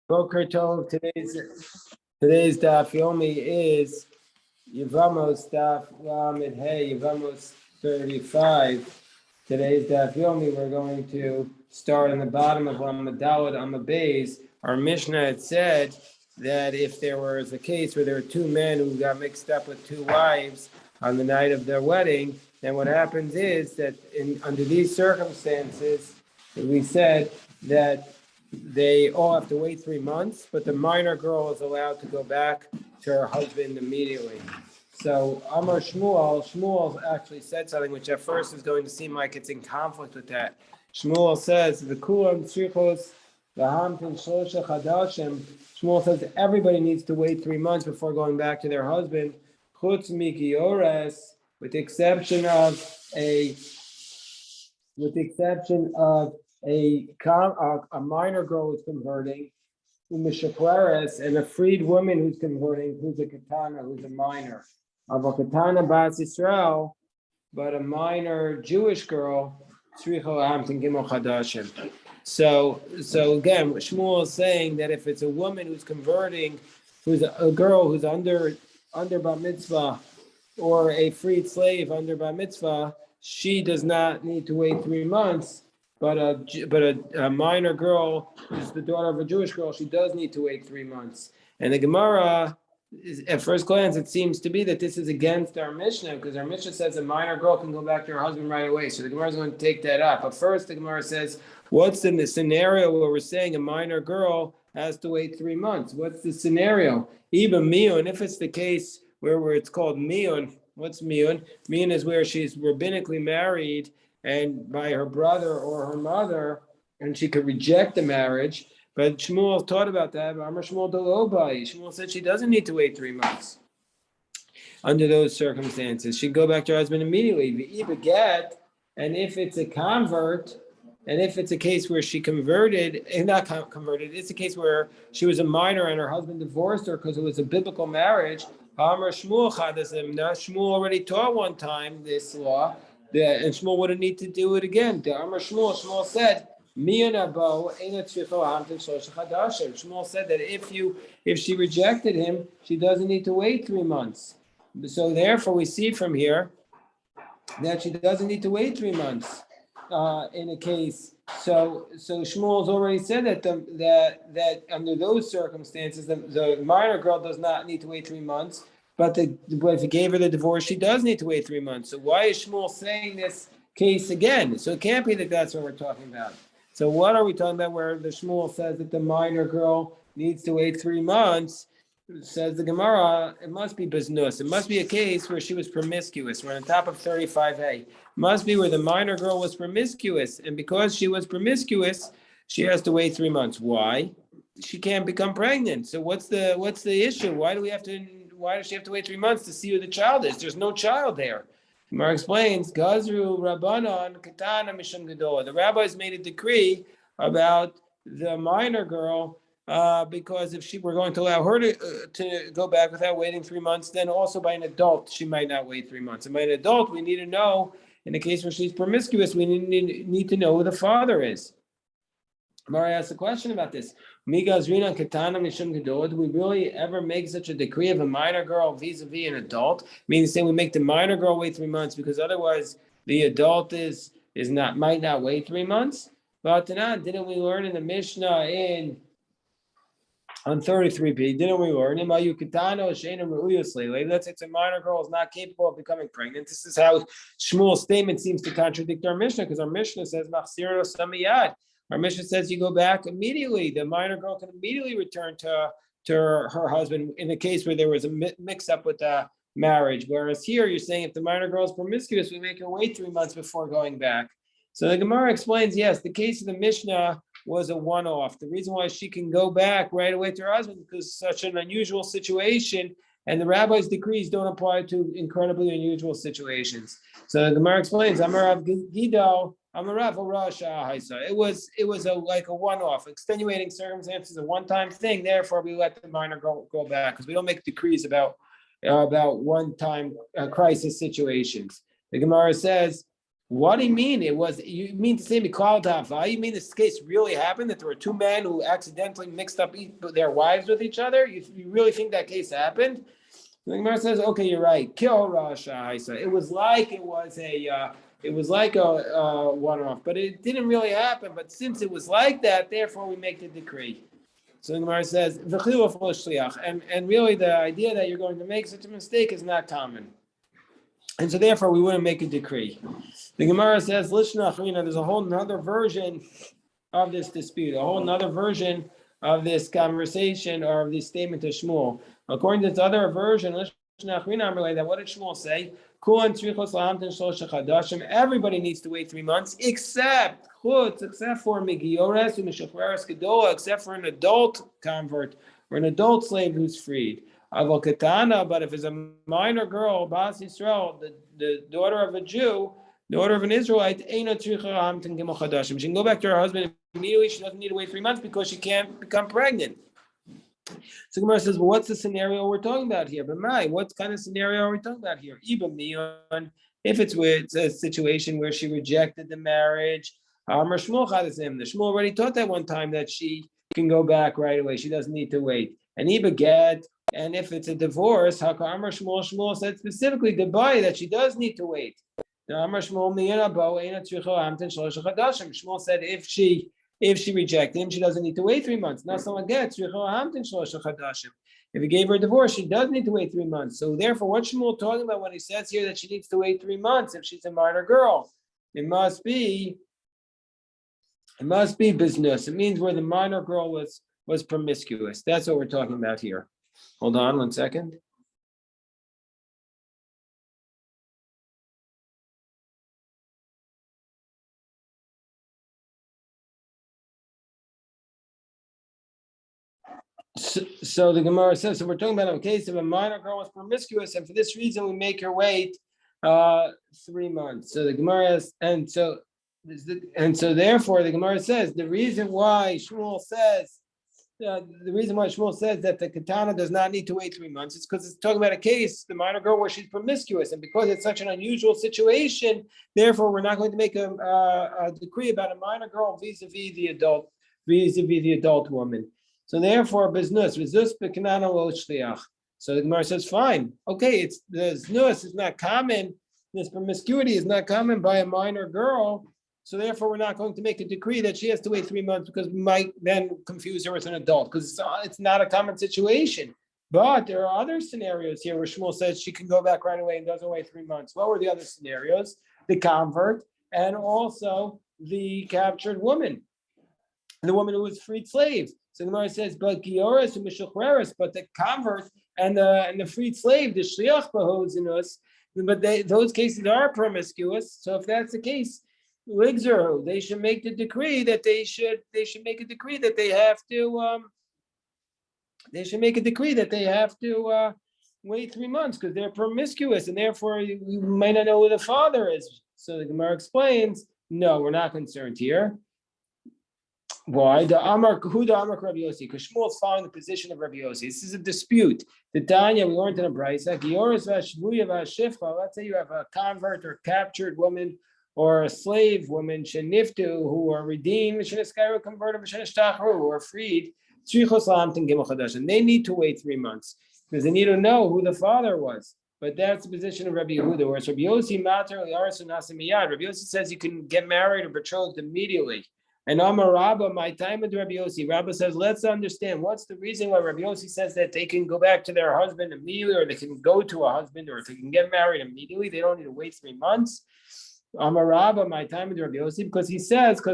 Boker Tov. Today's Daf Yomi is Yevamos Daf Lamed Hey, Yevamos 35. Today's Daf Yomi, we're going to start on the bottom of Lamed Daled Amud Beis. Our Mishnah had said that if there was a case where there were two men who got mixed up with two wives on the night of their wedding, then what happens is that under these circumstances, we said that they all have to wait 3 months, but the minor girl is allowed to go back to her husband immediately. So Amar Shmuel actually said something which at first is going to seem like it's in conflict with that. Shmuel says, V'kulam tzrichos v'hamtin shlosha chadashim. Shmuel says everybody needs to wait 3 months before going back to their husband, chutz migiores, with the exception of a minor girl who's converting, and a freed woman who's converting, who's a katana, who's a minor. Of a katana bas Yisrael, but a minor Jewish girl, so again, Shmuel is saying that if it's a woman who's converting, who's a girl who's under bar mitzvah, or a freed slave under bar mitzvah, she does not need to wait 3 months. But a minor girl who's the daughter of a Jewish girl, she does need to wait 3 months. And the Gemara, at first glance, it seems to be that this is against our Mishnah, because our Mishnah says a minor girl can go back to her husband right away. So the Gemara is going to take that up. But first, the Gemara says, what's in the scenario where we're saying a minor girl has to wait 3 months? What's the scenario? Even miyun, if it's the case where it's called miyun, what's miyun? Miyun is where she's rabbinically married and by her brother or her mother, and she could reject the marriage. But Shmuel taught about that. Shmuel said she doesn't need to wait 3 months under those circumstances. She'd go back to her husband immediately. And if it's a convert, and if it's a case where she converted, and not converted, it's a case where she was a minor and her husband divorced her because it was a biblical marriage. Shmuel already taught one time this law, and Shmuel wouldn't need to do it again. Shmuel said, Shmuel said that if she rejected him, she doesn't need to wait 3 months. So therefore, we see from here that she doesn't need to wait 3 months in a case. So Shmuel's already said that under those circumstances, the minor girl does not need to wait 3 months. But if he gave her the divorce, she does need to wait 3 months. So why is Shmuel saying this case again? So it can't be that that's what we're talking about. So what are we talking about where the Shmuel says that the minor girl needs to wait 3 months? Says the Gemara, it must be biznus. It must be a case where she was promiscuous. We're on top of 35a. It must be where the minor girl was promiscuous. And because she was promiscuous, she has to wait 3 months. Why? She can't become pregnant. So what's the issue? Why does she have to wait 3 months to see who the child is? There's no child there. Gemara explains, Gazru Rabbanon Katana Mishum Gedolah. The rabbis made a decree about the minor girl because if she were going to allow her to go back without waiting 3 months, then also by an adult, she might not wait 3 months. And by an adult, we need to know, in the case where she's promiscuous, we need to know who the father is. Mari asked a question about this. Do we really ever make such a decree of a minor girl vis-a-vis an adult? Meaning saying we make the minor girl wait 3 months because otherwise the adult might not wait 3 months? But didn't we learn in the Mishnah on 33b, didn't we learn? Let's say it's a minor girl is not capable of becoming pregnant. This is how Shmuel's statement seems to contradict our Mishnah, because our Mishnah says Machsir Samiyad. Our Mishnah says you go back immediately. The minor girl can immediately return to her husband in the case where there was a mix-up with the marriage. Whereas here, you're saying if the minor girl is promiscuous, we make her wait 3 months before going back. So the Gemara explains, yes, the case of the Mishnah was a one-off. The reason why she can go back right away to her husband is because it's such an unusual situation, and the rabbi's decrees don't apply to incredibly unusual situations. So the Gemara explains, Amarav Gido, it was like a one-off, extenuating circumstances, a one-time thing. Therefore, we let the minor go back because we don't make decrees about one-time crisis situations. The Gemara says What do you mean? You mean to say Mikal Ta'ava? You mean this case really happened, that there were two men who accidentally mixed up their wives with each other? You really think that case happened? The Gemara says, okay, you're right. Kill Rasha. It was like a one-off, but it didn't really happen. But since it was like that, therefore we make the decree. So the Gemara says, and really the idea that you're going to make such a mistake is not common. And so therefore we wouldn't make a decree. The Gemara says, there's a whole nother version of this dispute, a whole nother version of this conversation or of this statement of Shmuel. According to this other version, that what did Shmuel say? Everybody needs to wait 3 months, except for except for an adult convert or an adult slave who's freed. But if it's a minor girl, Bas Yisrael, the daughter of a Jew, the daughter of an Israelite, she can go back to her husband immediately. She doesn't need to wait 3 months because she can't become pregnant. So Gemara says, well, what's the scenario we're talking about here? But what kind of scenario are we talking about here? If it's a situation where she rejected the marriage, the Shmuel already taught that one time that she can go back right away. She doesn't need to wait. And Ibaget, and if it's a divorce, Shmuel said specifically that she does need to wait. Shmuel said if she rejected him, she doesn't need to wait 3 months. If he gave her a divorce, she does need to wait 3 months. So therefore, what's Shmuel talking about when he says here that she needs to wait 3 months if she's a minor girl? It must be business. It means where the minor girl was promiscuous. That's what we're talking about here. Hold on 1 second. So the Gemara says, so we're talking about a case of a minor girl was promiscuous, and for this reason we make her wait 3 months. So the Gemara is, and so therefore the Gemara says the reason why Shmuel says that the katana does not need to wait 3 months is because it's talking about a case, the minor girl, where she's promiscuous, and because it's such an unusual situation, therefore we're not going to make a decree about a minor girl vis-a-vis the adult woman. So therefore, biznus bekanana lo shliach. So the Gemara says, fine, okay, it's the znus is not common, this promiscuity is not common by a minor girl. So therefore, we're not going to make a decree that she has to wait 3 months because we might then confuse her with an adult because it's not a common situation. But there are other scenarios here where Shmuel says she can go back right away and doesn't wait 3 months. What were the other scenarios? The convert and also the captured woman, the woman who was freed slave. So the Gemara says, but Gioris and Mishuchreris, but the convert and the freed slave, the Shliach Bahozinus, but those cases are promiscuous. So if that's the case, Ligzer, they should make the decree that they make a decree that they have to wait 3 months because they're promiscuous and therefore you might not know who the father is. So the Gemara explains, no, we're not concerned here. Why? The Amar Rabbi Yossi, because Shmuel is following the position of Rabbi Yossi. This is a dispute. The Tanya, we learned in a brayso. Let's say you have a convert or captured woman or a slave woman, sheniftu, who are redeemed, sheneskaru converted, sheneshtachru, who are freed. And they need to wait 3 months because they need to know who the father was. But that's the position of Rabbi Yehuda. Whereas Rabbi Yossi matter Rabbi Yossi says you can get married or betrothed immediately. And Amar Rabba, my time with Rabbi Yossi, Rabba says, let's understand what's the reason why Rabbi Yossi says that they can go back to their husband immediately, or they can go to a husband, or if they can get married immediately, they don't need to wait 3 months. Amar Rabba, my time with Rabbi Yossi, because he says, he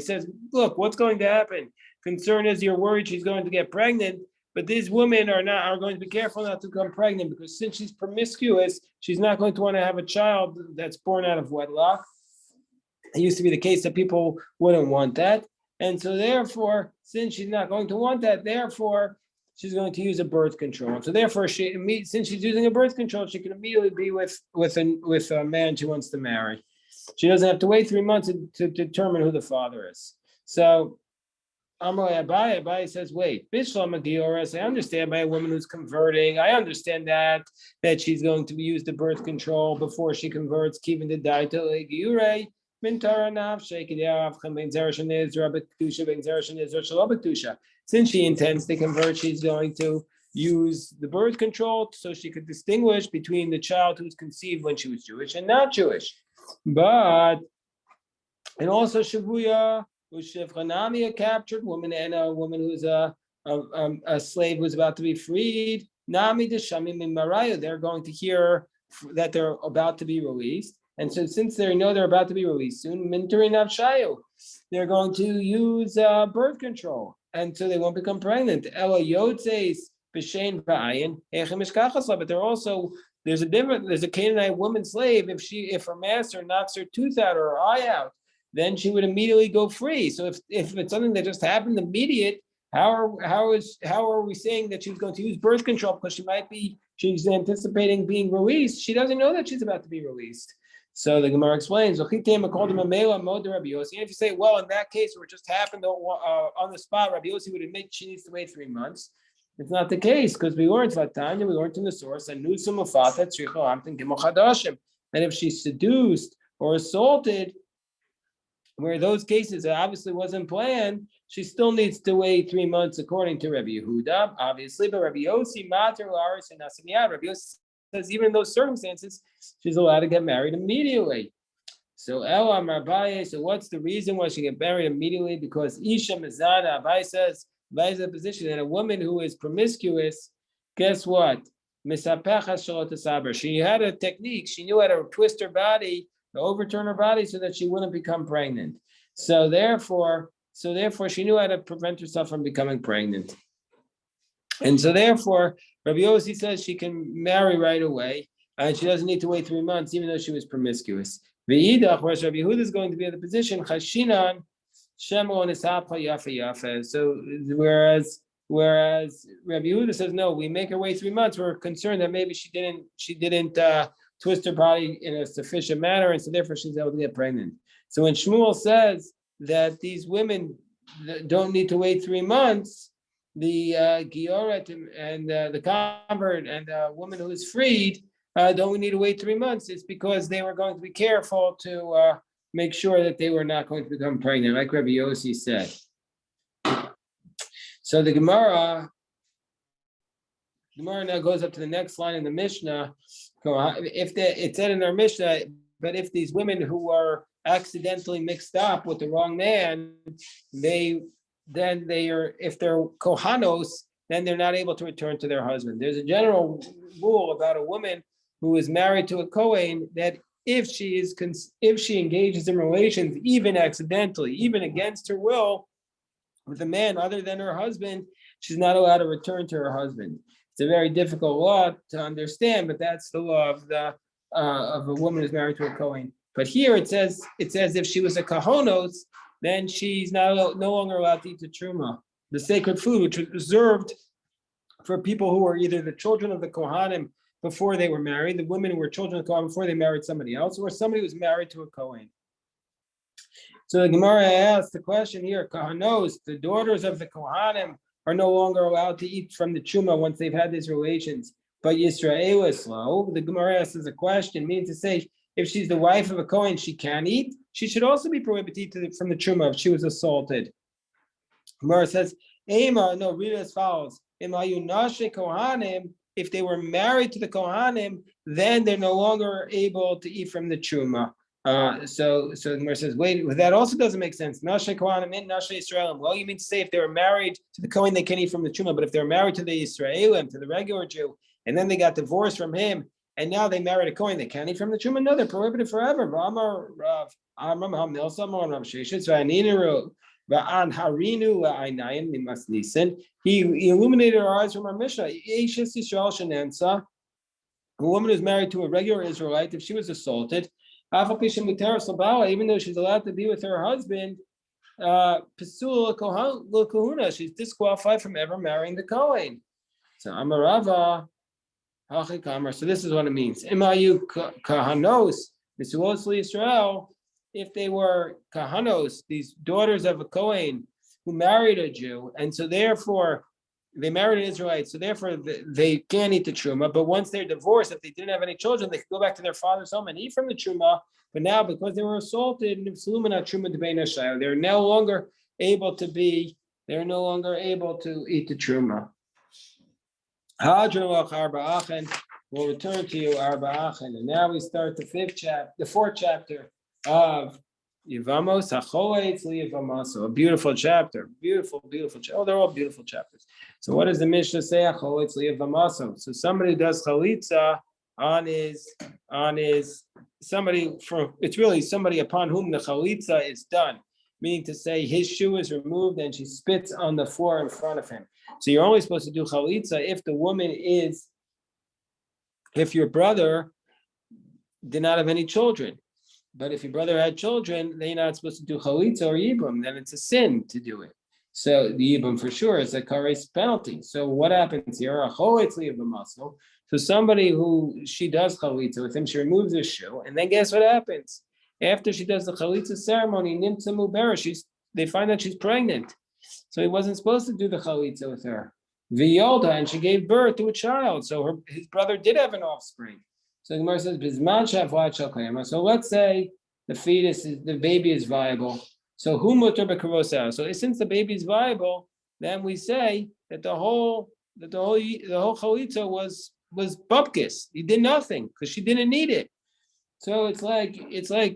says, look, what's going to happen? Concern is you're worried she's going to get pregnant. But these women are going to be careful not to become pregnant because since she's promiscuous, she's not going to want to have a child that's born out of wedlock. It used to be the case that people wouldn't want that. And so therefore, since she's not going to want that, therefore, she's going to use a birth control. So therefore, since she's using a birth control, she can immediately be with a man she wants to marry. She doesn't have to wait 3 months to determine who the father is. So Amalei Abaye says, wait, Bishlam Agioras, I understand by a woman who's converting. I understand that she's going to use the birth control before she converts, keeping the diet Giure. Since she intends to convert, she's going to use the birth control so she could distinguish between the child who's conceived when she was Jewish and not Jewish. And also Shavuya, Ushivchanami, a captured woman, and a woman who's a slave who's about to be freed. Nami Deshamim Marayu, they're going to hear that they're about to be released. And so since they know they're about to be released soon, they're going to use birth control. And so they won't become pregnant. But there's a Canaanite woman slave, if her master knocks her tooth out or her eye out, then she would immediately go free. So if it's something that just happened immediate, how are we saying that she's going to use birth control because she's anticipating being released? She doesn't know that she's about to be released. So the Gemara explains, and if you say, well, in that case where it just happened on the spot, Rabbi Yossi would admit she needs to wait 3 months. It's not the case, because we learned Vatanya, we learned in the source, and if she's seduced or assaulted, where those cases obviously wasn't planned, she still needs to wait 3 months according to Rabbi Yehuda, obviously, but Rabbi Yossi, Rabbi Yossi says even in those circumstances, she's allowed to get married immediately. So Elam Abaye, so what's the reason why she get married immediately? Because Isha Mizana, Abaye says, Abaye is in a position that a woman who is promiscuous, guess what? She had a technique, she knew how to twist her body, to overturn her body so that she wouldn't become pregnant. So therefore she knew how to prevent herself from becoming pregnant. And so therefore, Rabbi Yossi says she can marry right away, and she doesn't need to wait 3 months, even though she was promiscuous. V'idach, whereas Rabbi Yehuda is going to be in the position, Chashinan, Shemon is Hapa Yafa Yafa. So whereas Rabbi Yehuda says, no, we make her wait 3 months, we're concerned that maybe she didn't twist her body in a sufficient manner, and so therefore she's able to get pregnant. So when Shmuel says that these women don't need to wait 3 months, the Gioret and the convert and the woman who is freed don't need to wait 3 months. It's because they were going to be careful to make sure that they were not going to become pregnant, like Rabbi Yossi said. So the Gemara now goes up to the next line in the Mishnah. It said in our Mishnah, but if these women who are accidentally mixed up with the wrong man, if they're kohanos, then they're not able to return to their husband. There's a general rule about a woman who is married to a Kohen that if she engages in relations, even accidentally, even against her will, with a man other than her husband, she's not allowed to return to her husband. It's a very difficult law to understand, but that's the law of a woman who's married to a Kohen. But here it says if she was a Kohanos, then she's no longer allowed to eat the truma, the sacred food, which was reserved for people who were either the children of the Kohanim before they were married, the women who were children of the Kohanim before they married somebody else, or somebody who was married to a Kohen. So the Gemara asks the question here, Kohanos, the daughters of the Kohanim, are no longer allowed to eat from the truma once they've had these relations. But Yisrael is slow. The Gemara asks as a question, meaning to say, if she's the wife of a Kohen, she can eat. She should also be prohibited to eat from the truma if she was assaulted. Gemara says, read it as follows. If they were married to the Kohanim, then they're no longer able to eat from the truma. So the Gemara says, wait, that also doesn't make sense. Nashe Kohanim in Nashe Yisraelim. Well, you mean to say if they were married to the Kohen, they can eat from the truma, but if they're married to the Yisraelim, to the regular Jew, and then they got divorced from him, and now they married a Kohen, they can't eat from the truma? No, they're prohibited forever. He illuminated our eyes from our Mishnah. A woman who's married to a regular Israelite, if she was assaulted, even though she's allowed to be with her husband, she's disqualified from ever marrying the Kohen. So Amarava, so this is what it means. Imayu kahanos, Israel, if they were kahanos, these daughters of a Kohen, who married a Jew, and so therefore they married an Israelite, so therefore they can't eat the truma. But once they're divorced, if they didn't have any children, they could go back to their father's home and eat from the truma. But now, because they were assaulted, they're no longer able to be. They're no longer able to eat the truma. We'll return to you, Arba Achen. And now we start the fourth chapter of Yevamos. A beautiful chapter. Beautiful chapter. Oh, they're all beautiful chapters. So what does the Mishnah say? So somebody does chalitza on his somebody from, it's really somebody upon whom the chalitza is done. Meaning to say his shoe is removed and she spits on the floor in front of him. So you're only supposed to do chalitza if your brother did not have any children. But if your brother had children, then you're not supposed to do chalitza or yibum. Then it's a sin to do it. So the yibum for sure is a kares penalty. So what happens here? So somebody who she does chalitza with him, she removes his shoe, and then guess what happens? After she does the chalitza ceremony, nimtza mubera, they find that she's pregnant. So he wasn't supposed to do the chalitza with her. V'yolda, and she gave birth to a child. So his brother did have an offspring. So the Gemara says, Bizman shavlat shel kayama. So let's say the baby is viable. So who mutar b'karosah? So since the baby is viable, then we say that the whole chalitza was bupkis. He did nothing because she didn't need it. So it's like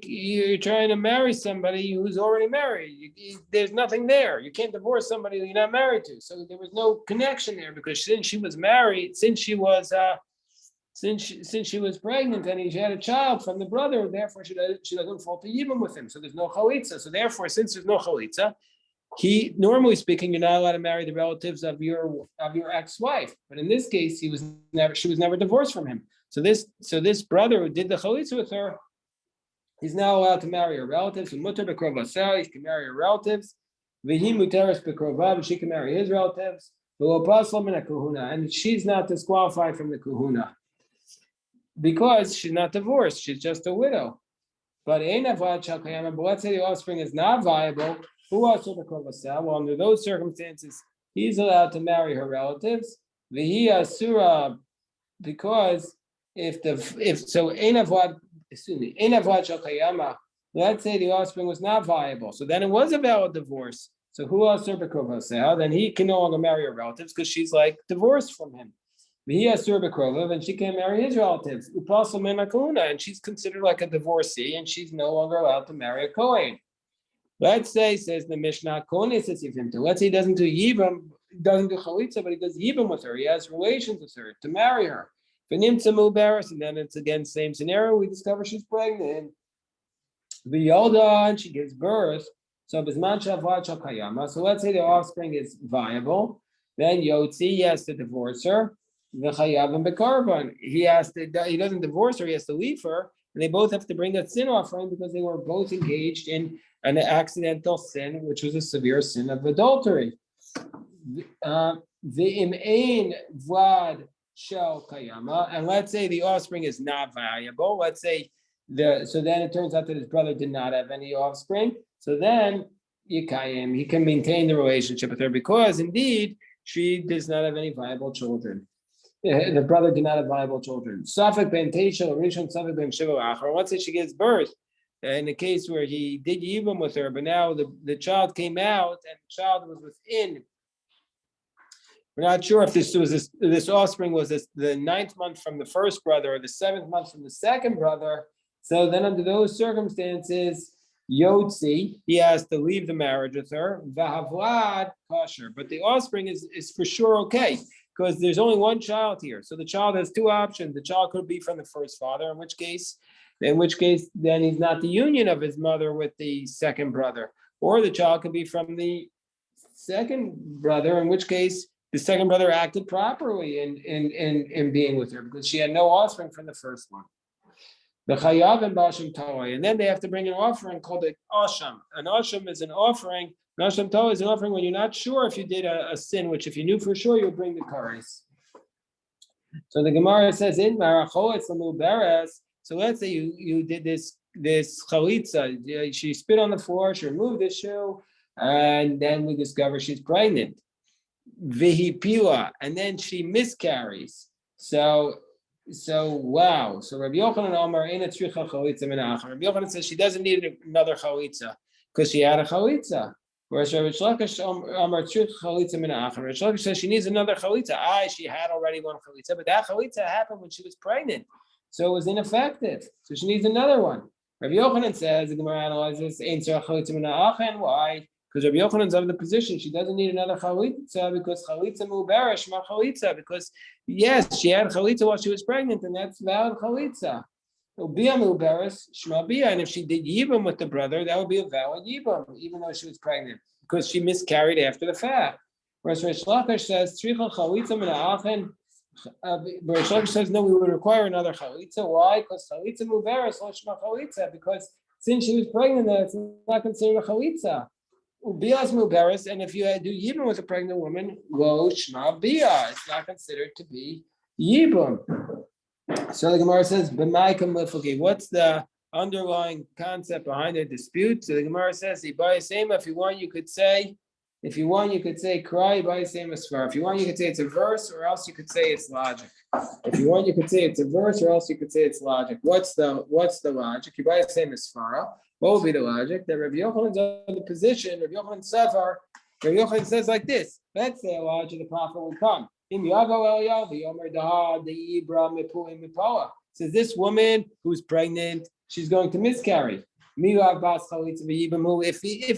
you're trying to marry somebody who's already married. There's nothing there. You can't divorce somebody you're not married to. So there was no connection there because since she was married, since she was pregnant and she had a child from the brother, therefore she doesn't fall to yibum with him. So there's no chalitza. So therefore, since there's no chalitza, normally speaking, you're not allowed to marry the relatives of your ex-wife. But in this case, she was never divorced from him. So this brother who did the chalitza with her, he's now allowed to marry her relatives. He can marry her relatives. She can marry his relatives. And she's not disqualified from the kahuna because she's not divorced. She's just a widow. But let's say the offspring is not viable. Well, under those circumstances, he's allowed to marry her relatives. Because let's say the offspring was not viable, so then it was a valid divorce. So then he can no longer marry her relatives because she's like divorced from him. And she can't marry his relatives. And she's considered like a divorcee, and she's no longer allowed to marry a Kohen. Let's say, says the Mishnah, let's say he doesn't do yibum, doesn't do chalitza, but he does yibum with her. He has relations with her to marry her. And then it's again same scenario. We discover she's pregnant. And she gives birth. So let's say the offspring is viable. Then Yotzi, he has to divorce her. He doesn't divorce her, he has to leave her. And they both have to bring a sin offering because they were both engaged in an accidental sin, which was a severe sin of adultery. And let's say the offspring is not viable. Let's say so then it turns out that his brother did not have any offspring. So then he can maintain the relationship with her because indeed she does not have any viable children. The brother did not have viable children. Safek ben Teishel, Rishon Safek ben Shiva Achar. Let's say she gives birth. In the case where he did yibum with her, but now the child came out and the child was within. We're not sure if this offspring was the 9th month from the first brother or the 7th month from the second brother. So then under those circumstances, Yotzi, he has to leave the marriage with her. Vahavlad kosher. But the offspring is for sure okay, because there's only one child here. So the child has two options. The child could be from the first father, in which case then he's not the union of his mother with the second brother. Or the child could be from the second brother, in which case the second brother acted properly in being with her because she had no offspring from the first one. The chayav and bashim tawai, and then they have to bring an offering called an asham. An asham is an offering. An asham tawai is an offering when you're not sure if you did a sin, which if you knew for sure, you'll bring the kares. So the Gemara says in Marachol Beres. So let's say you did this chalitza. She spit on the floor. She removed the shoe. and then we discover she's pregnant. Vihipila, and then she miscarries. So wow. So Rabbi Yochanan Amar Eina Tzricha Chalitza Min Ha'achar. Rabbi Yochanan says she doesn't need another chalitza because she had a chalitza. Whereas Rabbi Shlakish Amar Tzricha Chalitza Min Ha'achar. Rabbi Shlakish says she needs another chalitza. She had already one chalitza, but that chalitza happened when she was pregnant, so it was ineffective. So she needs another one. Rabbi Yochanan says the Gemara analyzes Ein Tzricha Chalitza Min Ha'achar. Why? Because Rabbi Yochanan's of the position she doesn't need another chalitza because chalitza mu'berish ma chalitza, because yes, she had chalitza while she was pregnant, and that's valid chalitza. Ubia mu'berish shma bia, and if she did yibum with the brother, that would be a valid yibum, even though she was pregnant, because she miscarried after the fact. Whereas Reish Lakish says tzricha chalitza min ha'achen. Reish Lakish says no, we would require another chalitza. Why? Because chalitza mu'berish lo shma chalitza, because since she was pregnant, it's not considered a chalitza. Ubias muberis, and if you do yibum with a pregnant woman, lo shma bia, it's not considered to be yibum. So the Gemara says, "B'maikam lifuki." What's the underlying concept behind the dispute? So the Gemara says, if you want, you could say, cry by same as far. If you want, you could say it's a verse, or else you could say it's logic. If you want, you could say it's a verse, or else you could say it's logic. What's the logic? You buy the same as far. What would be the logic? That Rabbi Yochanan's on the position, Rabbi Yochanan Sefer, Rabbi Yochanan says like this: let's say Elijah the prophet will come. Says this woman who's pregnant, she's going to miscarry. If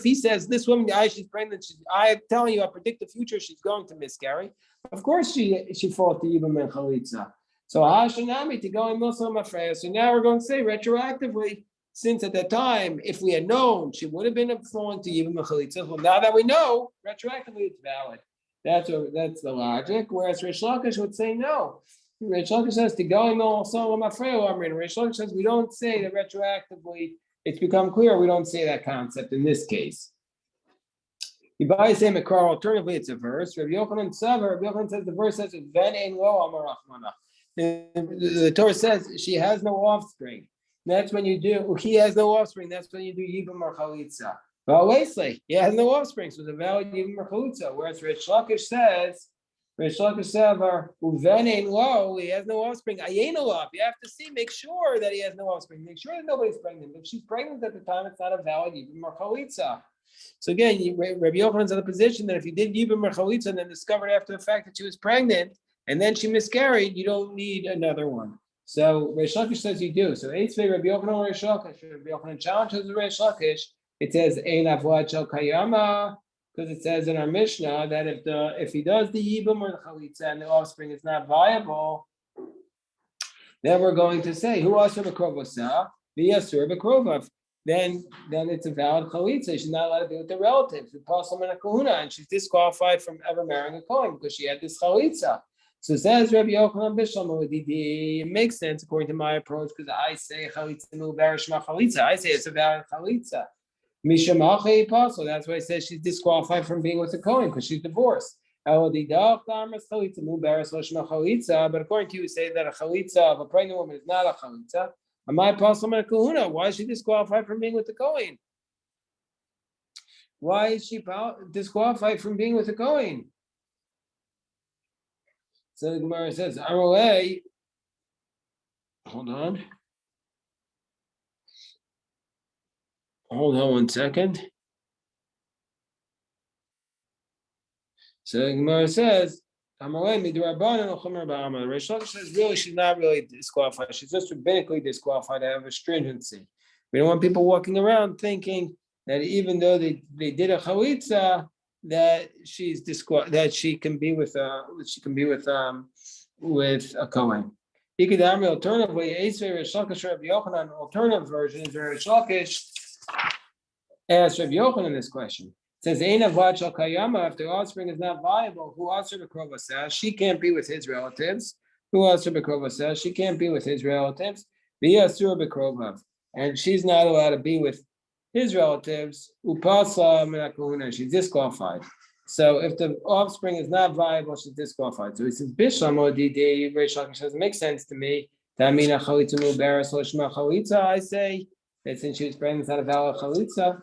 he says this woman, she's pregnant, I'm telling you, I predict the future, she's going to miscarry. Of course, she fought the Yibam and Chalitza. So Hashanami to go in Milsa Mafreya. So now we're going to say retroactively, since at that time, if we had known, she would have been falling to Yibam and Chalitza. Well, now that we know, retroactively it's valid. That's the logic. Whereas Reish Lakish would say no. Reish Lakish says to go in Milsa Mafreya. Reish Lakish says we don't say that retroactively. It's become clear we don't say that concept in this case. Ibai say Makar, alternatively it's a verse. Rabbi Yochanan Savar, Rabbi Yochanan says the verse says Ven ein lo amar Rachmana. The Torah says she has no offspring. That's when you do. He has no offspring. That's when you do Yibam or Chalitza. But Wesley, he has no offspring, so it's a valid Yibam or Chalitza. Whereas Reish Lakish says, Reish Lakish Savar Uven ein lo, he has no offspring. Ayin olav. You have to see, make sure that he has no offspring. Make sure that nobody's pregnant. If she's pregnant at the time, it's not a valid Yibam or Chalitza. So again, Rabbi Yochanan's in the position that if you did Yibam or Chalitza and then discovered after the fact that she was pregnant and then she miscarried, you don't need another one. So Reish Lakish says you do. So Eitzvei Rabbi Yochanan or Reish Lakish. Rabbi Yochanan challenges Reish Lakish. It says Ein Avoad Shel Kayama, because it says in our Mishnah that if he does the Yibam or the Chalitza and the offspring is not viable, then we're going to say who asur b'krovosa v'yasur b'krovav. Then it's a valid chalitza. She's not allowed to be with the relatives. We pass them in a kahuna, and she's disqualified from ever marrying a kohen because she had this chalitza. So says Rabbi Yochanan Bishlam, it makes sense according to my approach because I say chalitza mu'berish ma chalitza. I say it's a valid chalitza. Mishamachi apostle. That's why it says she's disqualified from being with a kohen because she's divorced. But according to you, we say that a chalitza of a pregnant woman is not a chalitza. My apostle and a kahuna. Why is she disqualified from being with the kohen? Why is she disqualified from being with the kohen? So the Gemara says, "Arolei." Hold on one second. So the Gemara says, Reish Lakish says really she's not really disqualified. She's just rabbinically disqualified to have a stringency. We don't want people walking around thinking that even though they did a chalitza, that she's that she can be with a kohen. Alternatively, Reish Lakish Rabbi Yochanan, alternative version is Reish Lakish asked Rabbi Yochanan this question. It says, Ein avad shel kayama, if the offspring is not viable, who asur b'krovasav, she can't be with his relatives. Who asur b'krovasav, she can't be with his relatives. V'yasur b'krovav, and she's not allowed to be with his relatives. Upasa min hakahuna, she's disqualified. So if the offspring is not viable, she's disqualified. So he says, Bishlam odidei, Reish Lakish says, it makes sense to me. Tamina chalitza mu'beres lo shma chalitza. I say that since she was pregnant, it's not a valid chalitza.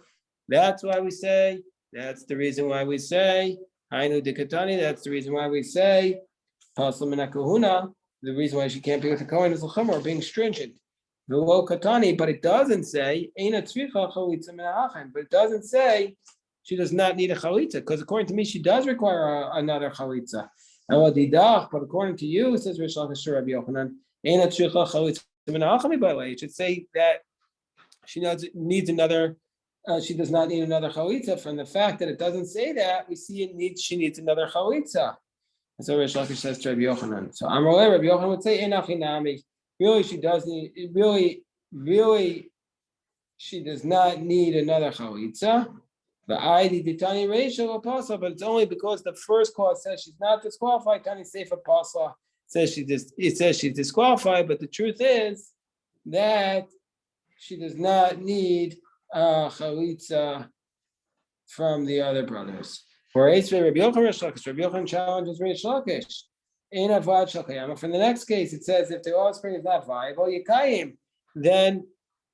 That's why we say That's the reason why we say Hainu de Katani. That's the reason why we say Pasal Mina Kahuna. The reason why she can't be with the Kohen is L'chumor, being stringent. V'lo Katani, but it doesn't say Eina Tzricha Chalitza Min Ha'achem. But it doesn't say she does not need a chalitza, because according to me, she does require another chalitza. But according to you, it says Rish Lakish Rabbi Yochanan, Eina Tzricha Chalitza Min Ha'achem. It should say that she needs another. She does not need another chalitza. From the fact that it doesn't say that, we see she needs another chalitza. And so Rish Lakish says to Rabbi Yochanan. So Amalei Rabbi Yochanan would say Enachinami. Really, she does need. Really, she does not need another chalitza. The ID the Tani Rachel apostle, but it's only because the first clause says she's not disqualified. Tani Sefer Apostle says it says she's disqualified, but the truth is that she does not need chalitza from the other brothers. For Rabbi Yochanan challenges Reish Lakish. From the next case, it says if the offspring is not viable, Yikayim, then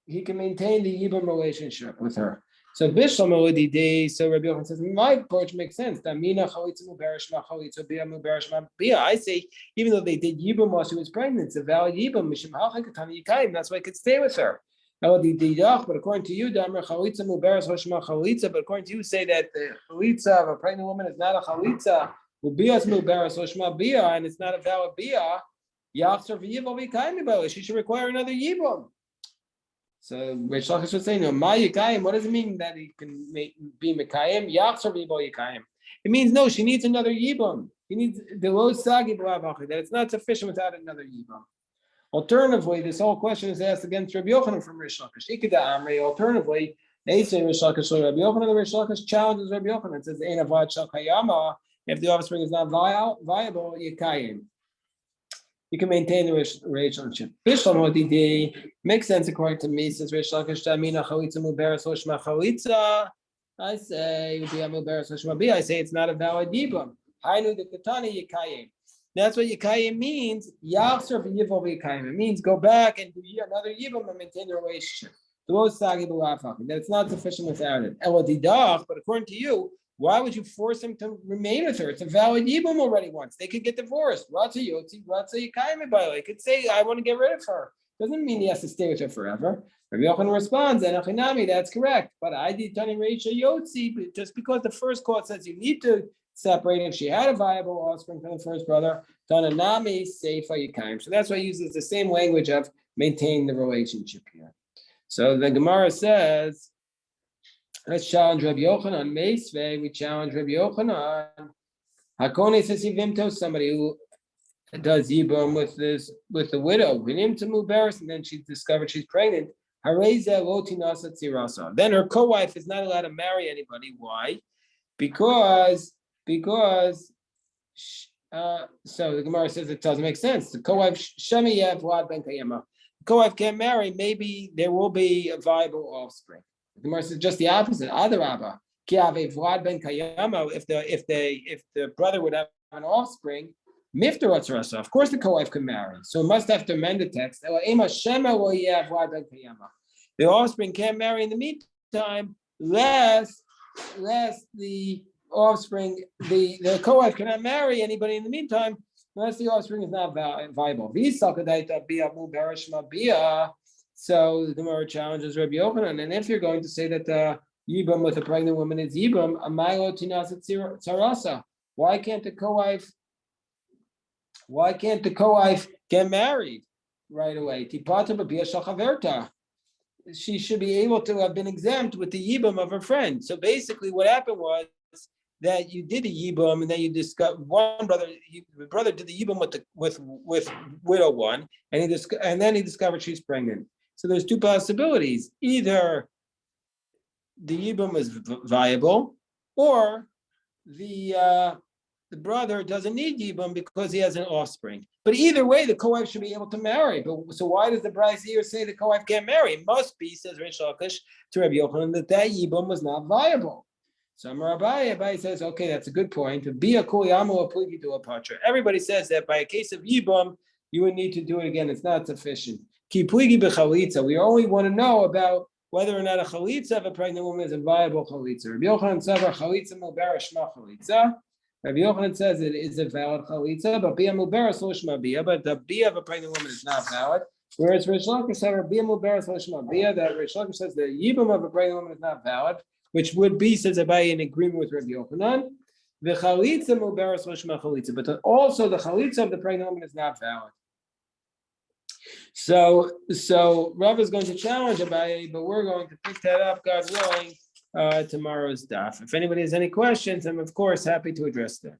he can maintain the Yibam relationship with her. So Bishlam Odidi, so Rabbi Yochanan says, my approach makes sense. I say, even though they did Yibam while she was pregnant, it's a valid Yibam. That's why I could stay with her. But according to you, but according to you, say that the chalitza of a pregnant woman is not a chalitza, and it's not a valid bia. She should require another yibum. So Reish Lakish would say, no, my yikayim. What does it mean that he can be mekayim? It means no, she needs another yibum. He needs the low sagi that it's not sufficient without another yibum. Alternatively, this whole question is asked against Rabbi Yochanan from Reish Lakish. Alternatively, they say Reish Lakish, Rabbi Yochanan, the Reish Lakish challenges Rabbi Yochanan. It says, if the offspring is not viable, yikayim. You can maintain the relationship. Bishlam Odidi makes sense according to me. Says Reish Lakish, Tamina chalitza muberes hoshma chalitza. I say I say it's not a valid yibum. Hainu de katani yikayim. That's what yikayim means. Yachser v'yivol yikayim. It means go back and do another yibum and maintain the relationship. That it's not sufficient without it. Elodidach, but according to you, why would you force him to remain with her? It's a valid yibum already once. They could get divorced. Ratza yotzi, ratza yikayim. They could say, I want to get rid of her. Doesn't mean he has to stay with her forever. Rabbi Yochanan responds, Enachinami, that's correct. But I did Tani Reisha Yotzi, just because the first clause says you need to separate if she had a viable offspring from the first brother, Tananami Seifa Yikayim. So that's why he uses the same language of maintaining the relationship here. So the Gemara says, let's challenge Rabbi Yochanan. Meisvei, we challenge Rabbi Yochanan. Hakone says Yivimto, somebody who does Yibum with the widow. Vinimto Muberis, and then she discovered she's pregnant. Then her co-wife is not allowed to marry anybody. Why? Because so the Gemara says it doesn't make sense. The co-wife Shemiyev Vlad Ben Kayama. The co-wife can't marry. Maybe there will be a viable offspring. The Gemara says just the opposite. Adarabba. Vlad Ben Kayama. If the brother would have an offspring, Miftar. Of course, the co-wife can marry. So it must have to amend the text. The offspring can't marry in the meantime, lest the offspring, the co-wife cannot marry anybody in the meantime, unless the offspring is not viable. So the Gemara challenges Rabbi Yochanan, and if you're going to say that the Yibam with a pregnant woman is Yibam, why can't the co-wife get married right away? She should be able to have been exempt with the Yibam of her friend. So basically what happened was that you did a Yibam and then you discovered the brother did the Yibam with widow one, and then he discovered she's pregnant. So there's two possibilities. Either the Yibam is viable, or the brother doesn't need Yibam because he has an offspring. But either way, the co-wife should be able to marry. But so why does the Bryce here say the co-wife can't marry? It must be, says Reish Lakish to Rabbi Yochanan, that Yibam was not viable. So Abai says, okay, that's a good point. To be a kuliyamu a pligi to a patra. Everybody says that by a case of Yibam, you would need to do it again. It's not sufficient. Ki pligi b'chalitza. We only want to know about whether or not a chalitza of a pregnant woman is a viable chalitza. Rabbi Yochanan savar chalitza mubar shma chalitza. Rabbi Yochanan says it is a valid chalitza, but bia mubar lo shma bia. But the bia of a pregnant woman is not valid. Whereas Rish Lakish savar bia mubar lo shma bia. That Rish Lakish says the yibum of a pregnant woman is not valid, which would be, says Abaye, in agreement with Rabbi Yochanan. The chalitza mubar lo shma chalitza, but also the chalitza of the pregnant woman is not valid. So Rav is going to challenge Abaye, but we're going to pick that up, God willing, tomorrow's daf. If anybody has any questions, I'm of course happy to address them.